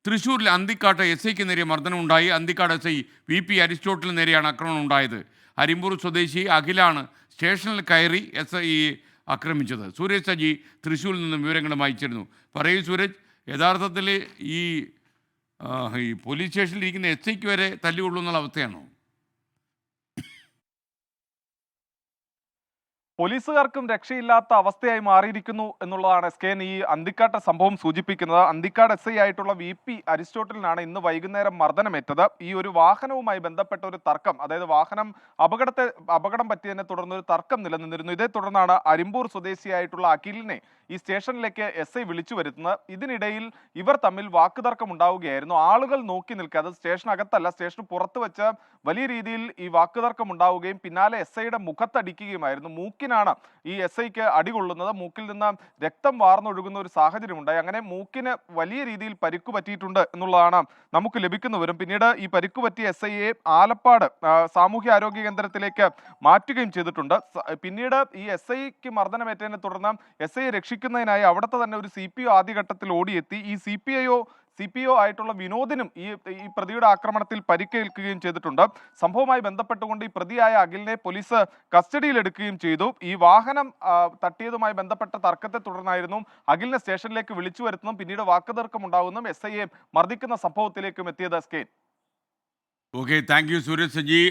തൃശ്ശൂരിൽ അന്തിക്കാട്ട് എസ് ഐക്ക് നേരെ മർദ്ദനമുണ്ടായി. അന്തിക്കാട് എസ് ഐ VP അരിസ്റ്റോട്ടിലിന് നേരെയാണ് ആക്രമണം ഉണ്ടായത്. അരിമ്പൂർ സ്വദേശി അഖിലാണ് സ്റ്റേഷനിൽ കയറി എസ് ഐ ആക്രമിച്ചത്. സൂരജ് സജി തൃശ്ശൂരിൽ നിന്നും വിവരങ്ങളുമായി ചേരുന്നു. പറയൂ സൂരജ്, യഥാർത്ഥത്തിൽ ഈ ഈ പോലീസ് സ്റ്റേഷനിൽ ഇരിക്കുന്ന എസ് ഐക്ക് വരെ തല്ലുകൊള്ളൂ എന്നുള്ള അവസ്ഥയാണോ? പോലീസുകാർക്കും രക്ഷയില്ലാത്ത അവസ്ഥയായി മാറിയിരിക്കുന്നു എന്നുള്ളതാണ് SKN ഈ അന്തിക്കാട്ടെ സംഭവം സൂചിപ്പിക്കുന്നത്. അന്തിക്കാട് SI ആയിട്ടുള്ള VP അരിസ്റ്റോട്ടലിനാണ് ഇന്ന് വൈകുന്നേരം മർദ്ദനമേറ്റത്. ഈ ഒരു വാഹനവുമായി ബന്ധപ്പെട്ട ഒരു തർക്കം, അതായത് വാഹനം അപകടം പറ്റിയതിനെ തുടർന്ന് ഒരു തർക്കം നിലനിന്നിരുന്നു. ഇതേ തുടർന്നാണ് അരിമ്പൂർ സ്വദേശിയായിട്ടുള്ള അഖിലിനെ ഈ സ്റ്റേഷനിലേക്ക് SI വിളിച്ചു വരുത്തുന്നത്. ഇതിനിടയിൽ ഇവർ തമ്മിൽ വാക്കുതർക്കം ഉണ്ടാവുകയായിരുന്നു. ആളുകൾ നോക്കി നിൽക്കാതെ, സ്റ്റേഷനകത്തല്ല സ്റ്റേഷന് പുറത്ത് വെച്ച് വലിയ രീതിയിൽ ഈ വാക്കുതർക്കം ഉണ്ടാവുകയും പിന്നാലെ SIയുടെ മുഖത്തടിക്കുകയുമായിരുന്നു. മൂക്കിനാണ് ഈ SIക്ക് അടികൊള്ളുന്നത്. മൂക്കിൽ നിന്ന് രക്തം വാർന്നൊഴുകുന്ന ഒരു സാഹചര്യം ഉണ്ടായി. അങ്ങനെ മൂക്കിന് വലിയ രീതിയിൽ പരിക്കു പറ്റിയിട്ടുണ്ട് എന്നുള്ളതാണ് നമുക്ക് ലഭിക്കുന്ന വിവരം. പിന്നീട് ഈ പരിക്കു പറ്റിയ SIയെ ആലപ്പാട് സാമൂഹ്യ കേന്ദ്രത്തിലേക്ക് മാറ്റുകയും ചെയ്തിട്ടുണ്ട്. പിന്നീട് ഈ SIക്ക് മർദ്ദനമേറ്റതിനെ തുടർന്ന് SIയെ രക്ഷിക്കുന്നതിനായി അവിടുത്തെ തന്നെ ഒരു CPO ആദ്യഘട്ടത്തിൽ ഓടിയെത്തി. ഈ CPO ആയിട്ടുള്ള വിനോദിനും ഈ പ്രതിയുടെ ആക്രമണത്തിൽ പരിക്കേൽക്കുകയും ചെയ്തിട്ടുണ്ട്. സംഭവവുമായി ബന്ധപ്പെട്ടുകൊണ്ട് ഈ പ്രതിയായ അഖിലിനെ പോലീസ് കസ്റ്റഡിയിലെടുക്കുകയും ചെയ്തു. ഈ വാഹനം തട്ടിയതുമായി ബന്ധപ്പെട്ട തർക്കത്തെ തുടർന്നായിരുന്നു അഖിലിനെ സ്റ്റേഷനിലേക്ക് വിളിച്ചു വരുത്തുന്നതും പിന്നീട് വാക്കുതർക്കം ഉണ്ടാകുന്നതും SIയെ മർദ്ദിക്കുന്ന സംഭവത്തിലേക്കും എത്തിയത്. Okay, thank you Sooraj Saji.